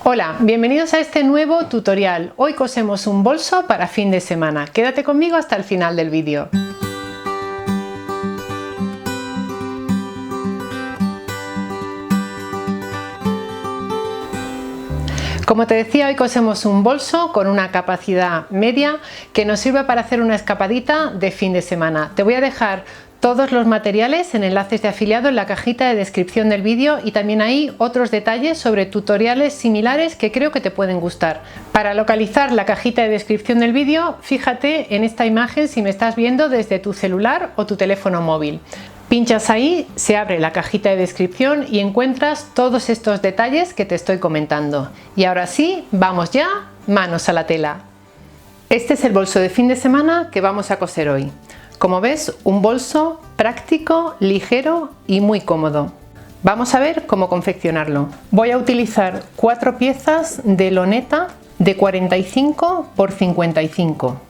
Hola, bienvenidos a este nuevo tutorial. Hoy cosemos un bolso para fin de semana. Quédate conmigo hasta el final del vídeo. Como te decía, hoy cosemos un bolso con una capacidad media que nos sirva para hacer una escapadita de fin de semana. Te voy a dejar todos los materiales en enlaces de afiliado en la cajita de descripción del vídeo y también ahí otros detalles sobre tutoriales similares que creo que te pueden gustar. Para localizar la cajita de descripción del vídeo, fíjate en esta imagen si me estás viendo desde tu celular o tu teléfono móvil. Pinchas ahí, se abre la cajita de descripción y encuentras todos estos detalles que te estoy comentando. Y ahora sí, vamos ya, manos a la tela. Este es el bolso de fin de semana que vamos a coser hoy. Como ves, un bolso práctico, ligero y muy cómodo. Vamos a ver cómo confeccionarlo. Voy a utilizar 4 piezas de loneta de 45 x 55,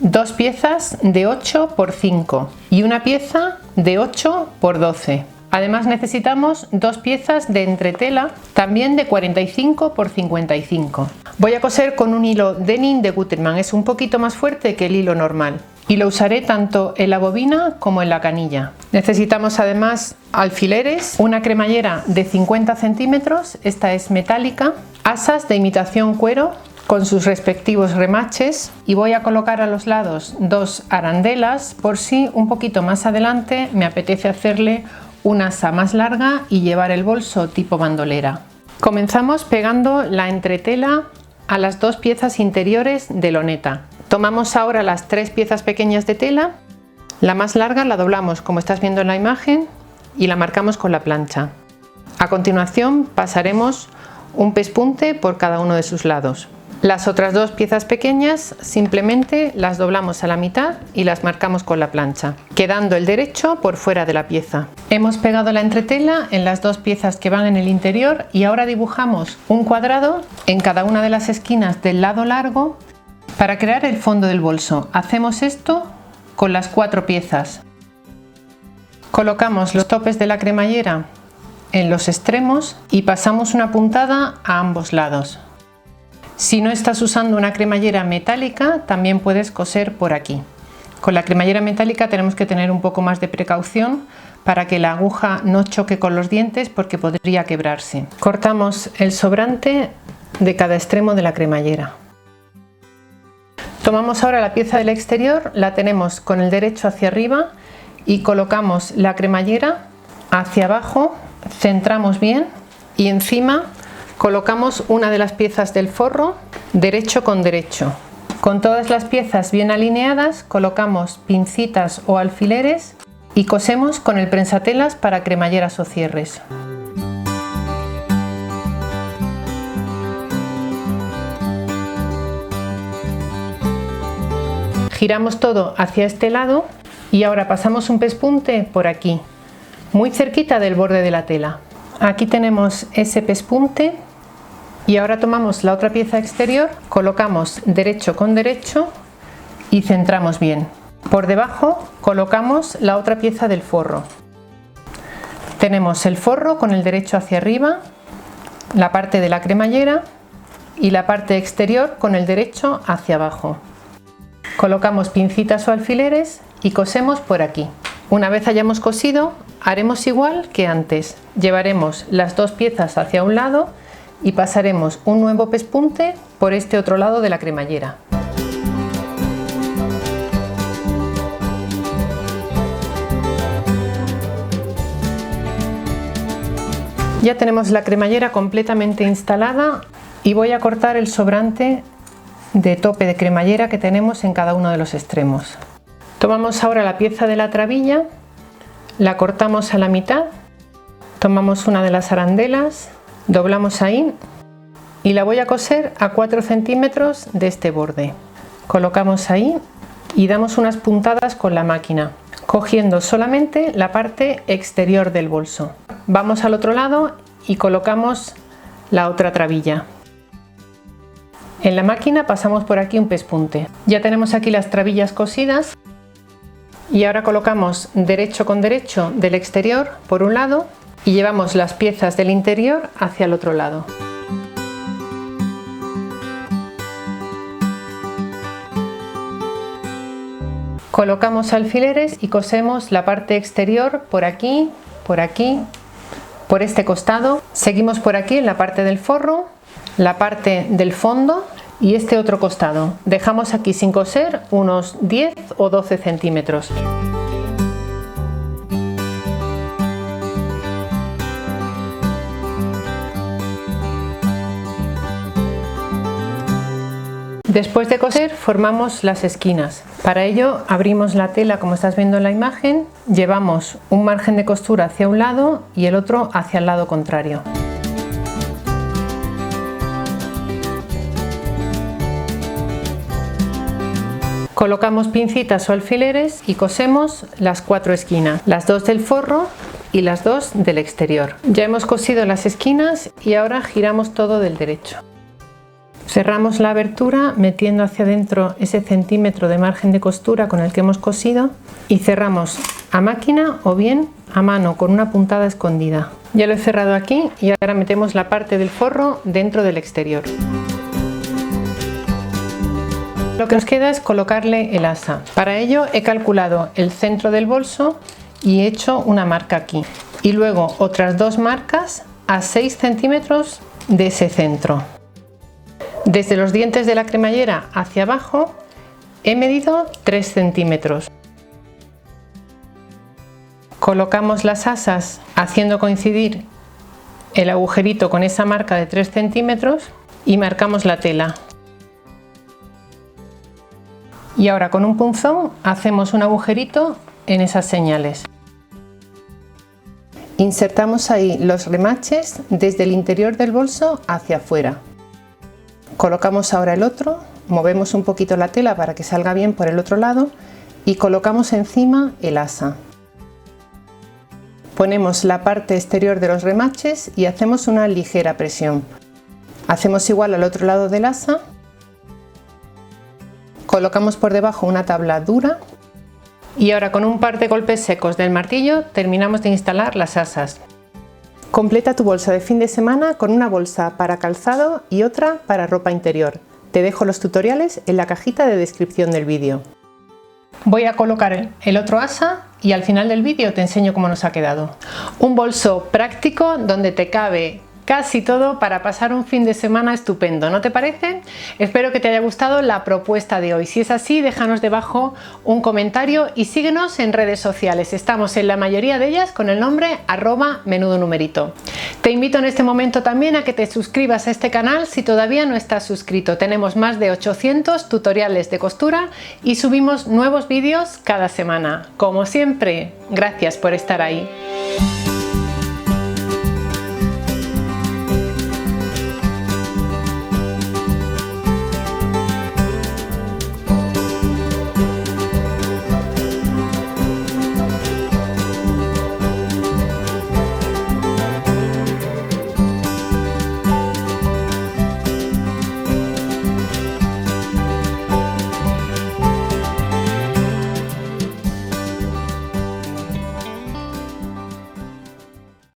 2 piezas de 8 x 5 y una pieza de 8 x 12. Además necesitamos 2 piezas de entretela, también de 45 x 55. Voy a coser con un hilo denim de Gutermann, es un poquito más fuerte que el hilo normal. Y lo usaré tanto en la bobina como en la canilla. Necesitamos además alfileres, una cremallera de 50 centímetros, esta es metálica, asas de imitación cuero con sus respectivos remaches y voy a colocar a los lados 2 arandelas por si un poquito más adelante me apetece hacerle una asa más larga y llevar el bolso tipo bandolera. Comenzamos pegando la entretela a las 2 piezas interiores de loneta. Tomamos ahora las 3 piezas pequeñas de tela, la más larga la doblamos como estás viendo en la imagen y la marcamos con la plancha. A continuación pasaremos un pespunte por cada uno de sus lados. Las otras 2 piezas pequeñas simplemente las doblamos a la mitad y las marcamos con la plancha, quedando el derecho por fuera de la pieza. Hemos pegado la entretela en las 2 piezas que van en el interior y ahora dibujamos un cuadrado en cada una de las esquinas del lado largo para crear el fondo del bolso. Hacemos esto con las 4 piezas. Colocamos los topes de la cremallera en los extremos y pasamos una puntada a ambos lados. Si no estás usando una cremallera metálica, también puedes coser por aquí. Con la cremallera metálica tenemos que tener un poco más de precaución para que la aguja no choque con los dientes porque podría quebrarse. Cortamos el sobrante de cada extremo de la cremallera. Tomamos ahora la pieza del exterior, la tenemos con el derecho hacia arriba y colocamos la cremallera hacia abajo, centramos bien y encima colocamos una de las piezas del forro derecho con derecho. Con todas las piezas bien alineadas colocamos pincitas o alfileres y cosemos con el prensatelas para cremalleras o cierres. Giramos todo hacia este lado y ahora pasamos un pespunte por aquí, muy cerquita del borde de la tela. Aquí tenemos ese pespunte y ahora tomamos la otra pieza exterior, colocamos derecho con derecho y centramos bien. Por debajo colocamos la otra pieza del forro. Tenemos el forro con el derecho hacia arriba, la parte de la cremallera y la parte exterior con el derecho hacia abajo. Colocamos pincitas o alfileres y cosemos por aquí. Una vez hayamos cosido, haremos igual que antes. Llevaremos las 2 piezas hacia un lado y pasaremos un nuevo pespunte por este otro lado de la cremallera. Ya tenemos la cremallera completamente instalada y voy a cortar el sobrante de tope de cremallera que tenemos en cada uno de los extremos. Tomamos ahora la pieza de la trabilla, la cortamos a la mitad, tomamos una de las arandelas, doblamos ahí y la voy a coser a 4 centímetros de este borde. Colocamos ahí y damos unas puntadas con la máquina, cogiendo solamente la parte exterior del bolso. Vamos al otro lado y colocamos la otra trabilla. En la máquina pasamos por aquí un pespunte. Ya tenemos aquí las trabillas cosidas y ahora colocamos derecho con derecho del exterior por un lado y llevamos las piezas del interior hacia el otro lado. Colocamos alfileres y cosemos la parte exterior por aquí, por este costado. Seguimos por aquí en la parte del forro, la parte del fondo y este otro costado. Dejamos aquí sin coser unos 10 o 12 centímetros. Después de coser formamos las esquinas. Para ello abrimos la tela como estás viendo en la imagen, llevamos un margen de costura hacia un lado y el otro hacia el lado contrario. Colocamos pincitas o alfileres y cosemos las 4 esquinas, las 2 del forro y las 2 del exterior. Ya hemos cosido las esquinas y ahora giramos todo del derecho. Cerramos la abertura metiendo hacia adentro ese centímetro de margen de costura con el que hemos cosido y cerramos a máquina o bien a mano con una puntada escondida. Ya lo he cerrado aquí y ahora metemos la parte del forro dentro del exterior. Lo que nos queda es colocarle el asa. Para ello he calculado el centro del bolso y he hecho una marca aquí. Y luego otras 2 marcas a 6 centímetros de ese centro. Desde los dientes de la cremallera hacia abajo he medido 3 centímetros. Colocamos las asas haciendo coincidir el agujerito con esa marca de 3 centímetros y marcamos la tela. Y ahora con un punzón hacemos un agujerito en esas señales. Insertamos ahí los remaches desde el interior del bolso hacia afuera. Colocamos ahora el otro, movemos un poquito la tela para que salga bien por el otro lado y colocamos encima el asa. Ponemos la parte exterior de los remaches y hacemos una ligera presión. Hacemos igual al otro lado del asa. Colocamos por debajo una tabla dura y ahora con un par de golpes secos del martillo terminamos de instalar las asas. Completa tu bolsa de fin de semana con una bolsa para calzado y otra para ropa interior. Te dejo los tutoriales en la cajita de descripción del vídeo. Voy a colocar el otro asa y al final del vídeo te enseño cómo nos ha quedado. Un bolso práctico donde te cabe casi todo para pasar un fin de semana estupendo, ¿no te parece? Espero que te haya gustado la propuesta de hoy. Si es así, déjanos debajo un comentario y síguenos en redes sociales. Estamos en la mayoría de ellas con el nombre @menudonumerito. Te invito en este momento también a que te suscribas a este canal si todavía no estás suscrito. Tenemos más de 800 tutoriales de costura y subimos nuevos vídeos cada semana. Como siempre, gracias por estar ahí.